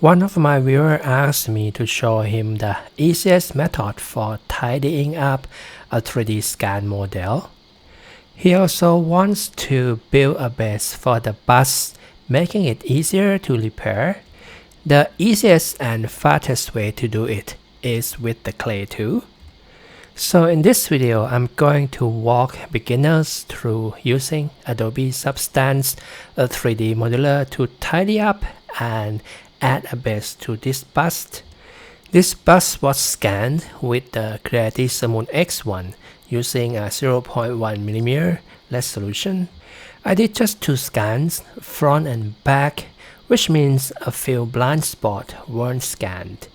One of my viewers asked me to show him the easiest method for tidying up a 3D scan model. He also wants to build a base for the bus, making it easier to repair. The easiest and fastest way to do it is with the clay tool. So in this video, I'm going to walk beginners through using Adobe Substance 3D Modeler to tidy up and add a base to this bust. This bust was scanned with the Creality Sermoon X1 using a 0.1mm resolution. I did just 2 scans, front and back, which means a few blind spots weren't scanned.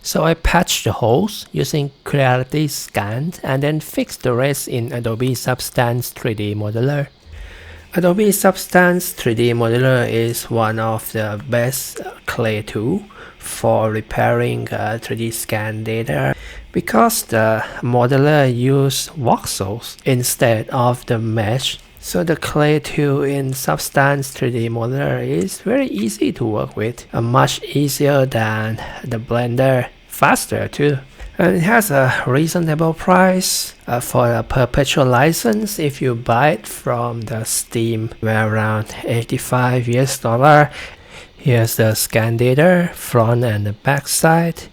So I patched the holes using Creality Scan and then fixed the rest in Adobe Substance 3D Modeler. Adobe Substance 3D Modeler is one of the best clay tools for repairing 3D scan data because the modeler uses voxels instead of the mesh. So the clay tool in Substance 3D Modeler is very easy to work with, much easier than the Blender, faster too. And it has a reasonable price for a perpetual license. If you buy it from the Steam, around $85. Here's the scan data, front and the back side.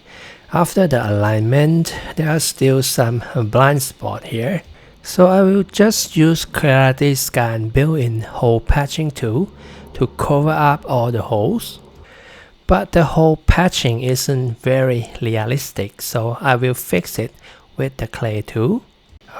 After the alignment, there are still some blind spot here. So I will just use Creality Scan built-in hole patching tool to cover up all the holes. But the hole patching isn't very realistic, so I will fix it with the clay tool.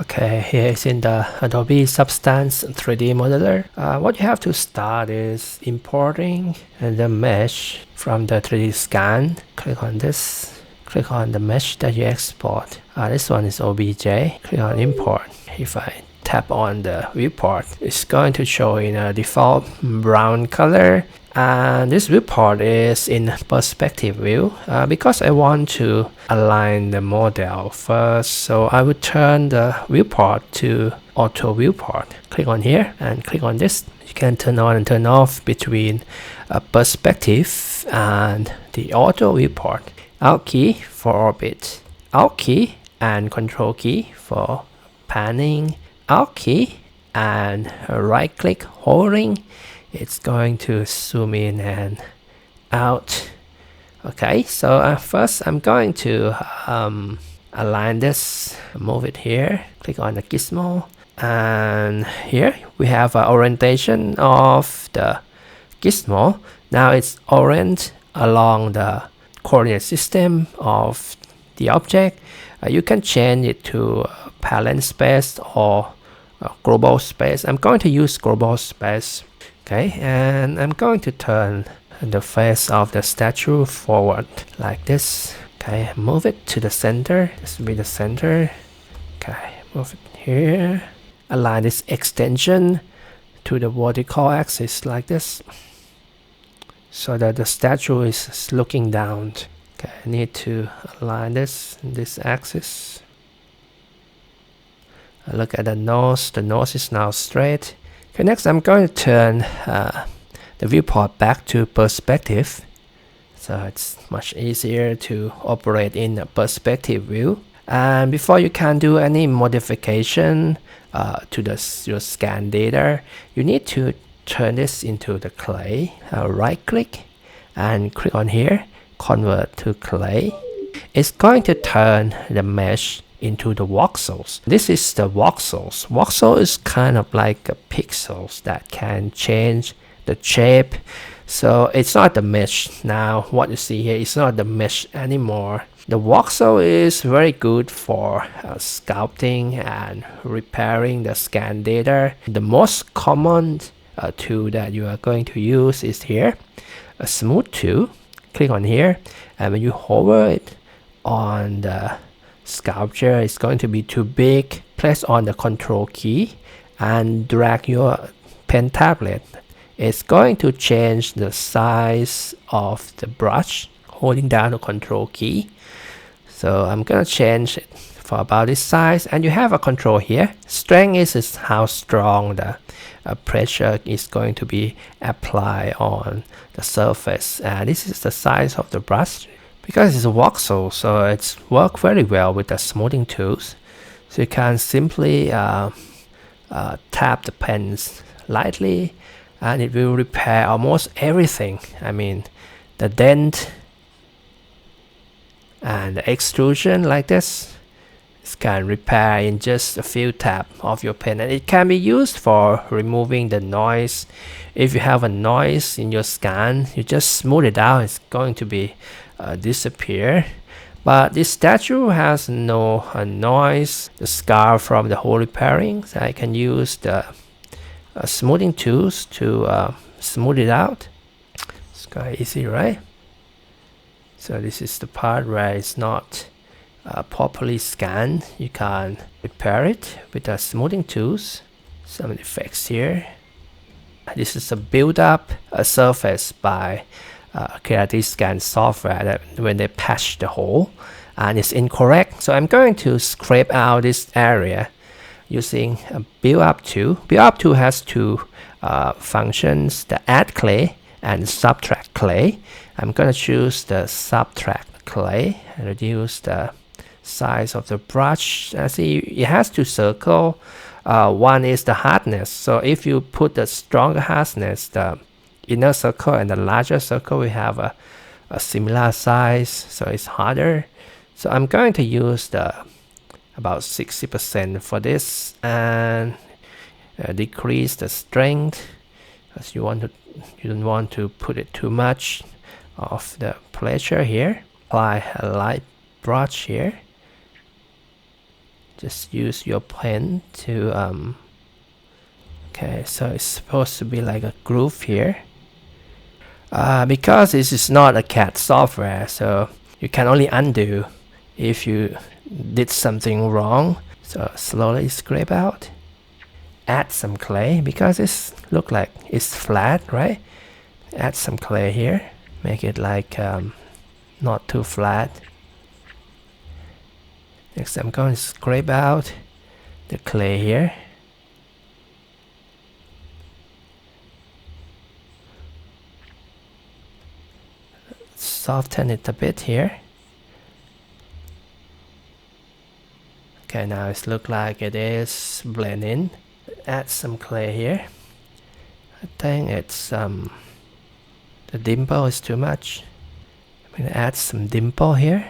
Okay, here is in the Adobe Substance 3D Modeler. What you have to start is importing the mesh from the 3D scan. Click on this. Click on the mesh that you export. This one is OBJ. Click on import. If I tap on the viewport, it's going to show in a default brown color. And this viewport is in perspective view because I want to align the model first. So I will turn the viewport to auto viewport. Click on here and click on this. You can turn on and turn off between perspective and the auto viewport. Alt key for orbit, Alt key and Control key for panning, Alt key and right click holding. It's going to zoom in and out. Okay, so first I'm going to align this, move it here, click on the gizmo, and here we have an orientation of the gizmo. Now it's orient along the coordinate system of the object. You can change it to parallel space or global space. I'm going to use global space. Okay, and I'm going to turn the face of the statue forward like this. Okay, move it to the center. This will be the center. Okay, move it here. Align this extension to the vertical axis like this, so that the statue is looking down. Okay, I need to align this axis. Look at the nose. The nose is now straight. Okay, next I'm going to turn the viewport back to perspective, so it's much easier to operate in a perspective view. And before you can do any modification to your scan data, you need to turn this into the clay. Right click and click on here, convert to clay. It's going to turn the mesh into the voxels. This is the voxels. Voxel is kind of like a pixels that can change the shape. So it's not the mesh. Now what you see here is not the mesh anymore. The voxel is very good for sculpting and repairing the scan data. The most common tool that you are going to use is here, a smooth tool. Click on here, and when you hover it on the sculpture, it's going to be too big. Press on the Control key and drag your pen tablet. It's going to change the size of the brush, holding down the Control key. So I'm gonna change it for about this size, and you have a control here. Strength is how strong the pressure is going to be applied on the surface. And this is the size of the brush. Because it's a voxel, so it's worked very well with the smoothing tools. So you can simply tap the pens lightly and it will repair almost everything. I mean, the dent and the extrusion like this, it can repair in just a few taps of your pen, and it can be used for removing the noise. If you have a noise in your scan, you just smooth it out, it's going to be disappear. But this statue has no noise, the scar from the hole repairing, so I can use the smoothing tools to smooth it out. It's quite easy, right? So this is the part where it's not properly scanned. You can repair it with the smoothing tools. Some effects here. This is a build-up surface by Creality Scan software that when they patch the hole and it's incorrect. So I'm going to scrape out this area using a build-up tool. Build-up tool has two functions: the add clay and subtract clay. I'm going to choose the subtract clay and reduce the size of the brush. See, it has to circle. One is the hardness. So if you put the stronger hardness, the inner circle and the larger circle will have a similar size, so it's harder. So I'm going to use the about 60% for this and decrease the strength, because you don't want to put it too much of the pressure here. Apply a light brush here. Just use your pen to okay, so it's supposed to be like a groove here. Because this is not a CAD software, so you can only undo if you did something wrong. So slowly scrape out. Add some clay because it looks like it's flat, right? Add some clay here. Make it like not too flat. Next I'm going to scrape out the clay here. Soften it a bit here. Okay, now it looks like it is blending. Add some clay here. I think it's the dimple is too much. I'm going to add some dimple here.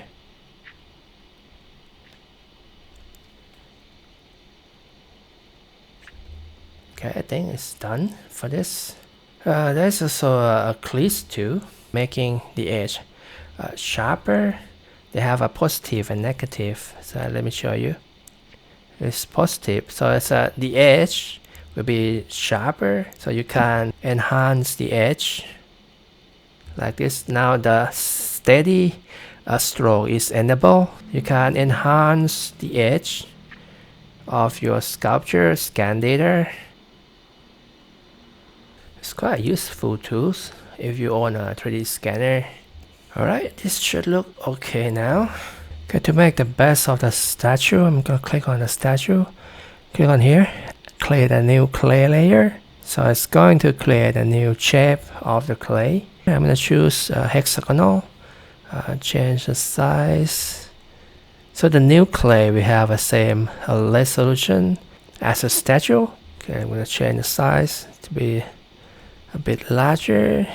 Okay, I think it's done for this. There's also a crease tool, making the edge sharper. They have a positive and negative, so let me show you. It's positive, so it's the edge will be sharper, so you can enhance the edge like this. Now the steady stroke is enabled. You can enhance the edge of your sculpture, scan data. It's quite useful tools if you own a 3D scanner. Alright, this should look okay now. Okay, to make the best of the statue, I'm gonna click on the statue. Click on here, create a new clay layer. So it's going to create a new shape of the clay. I'm gonna choose hexagonal, change the size. So the new clay will have the same resolution as a statue. Okay, I'm gonna change the size to be a bit larger.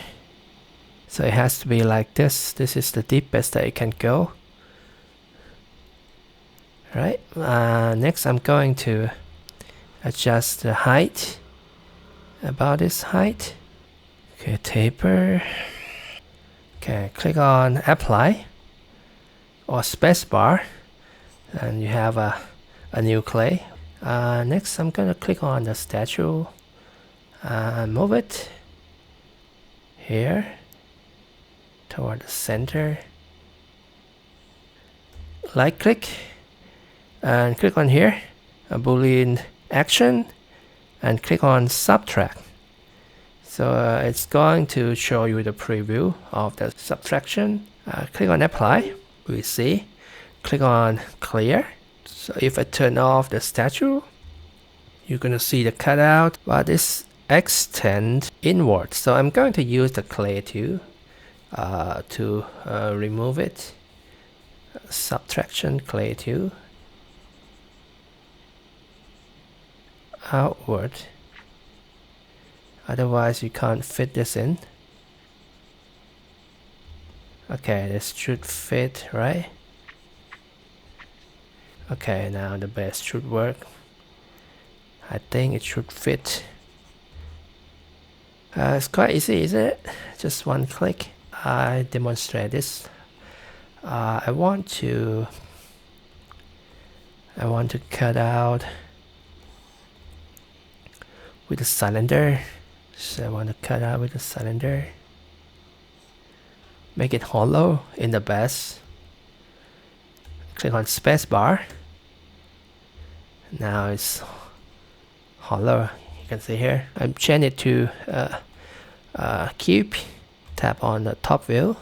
So it has to be like this. This is the deepest that it can go. Alright, next I'm going to adjust the height, about this height. Okay, taper. Okay, click on apply or spacebar and you have a new clay. Next I'm going to click on the statue and move it here toward the center. Right click and click on here, a Boolean action, and click on subtract. So it's going to show you the preview of the subtraction. Click on apply, we see. Click on clear. So if I turn off the statue, you're gonna see the cutout, but it's extend inward. So I'm going to use the clay tool to remove it. Subtraction clay tool. Outward. Otherwise you can't fit this in. Okay, this should fit, right? Okay, now the base should work. I think it should fit. It's quite easy, isn't it? Just one click. I demonstrate this. I want to cut out with the cylinder. So I want to cut out with the cylinder. Make it hollow in the base. Click on spacebar. Now it's hollow. You can see here. I'm changing it to cube. Tap on the top view.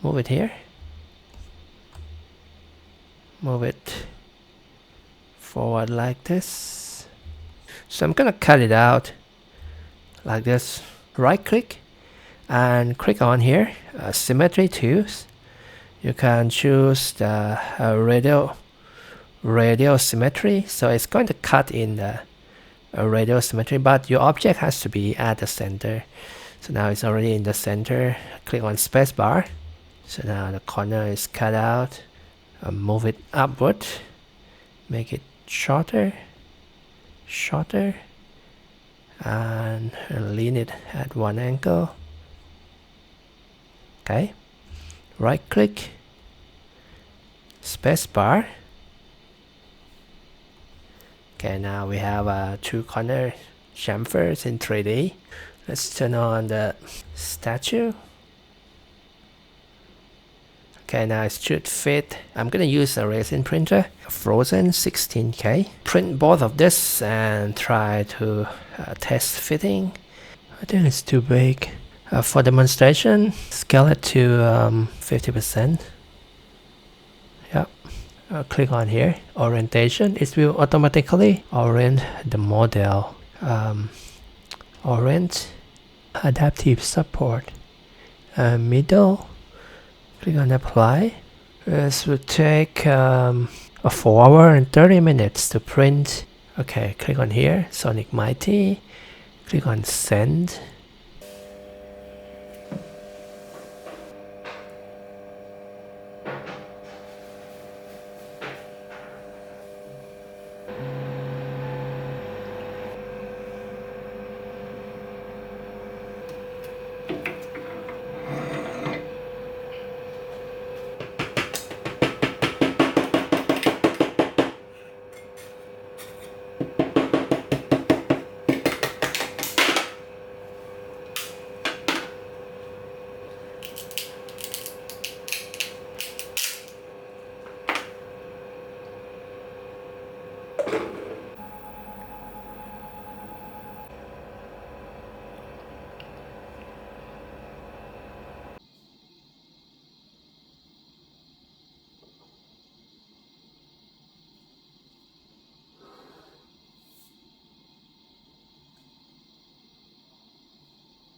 Move it here. Move it forward like this. So I'm gonna cut it out like this. Right click and click on here, symmetry tools. You can choose the radial symmetry. So it's going to cut in the radial symmetry, but your object has to be at the center. So now it's already in the center. Click on spacebar. So now the corner is cut out. Move it upward. Make it shorter, and lean it at one angle. Okay. Right click. Spacebar. Okay, now we have two corner chamfers in 3D. Let's turn on the statue. Okay, now it should fit. I'm gonna use a resin printer, Frozen 16K. Print both of this and try to test fitting. I think it's too big. For demonstration, scale it to 50%. Yep. Click on here, orientation. It will automatically orient the model. Orient, adaptive support, middle. Click on apply. This will take 4 hours and 30 minutes to print. Okay, click on here, Sonic Mighty. Click on send.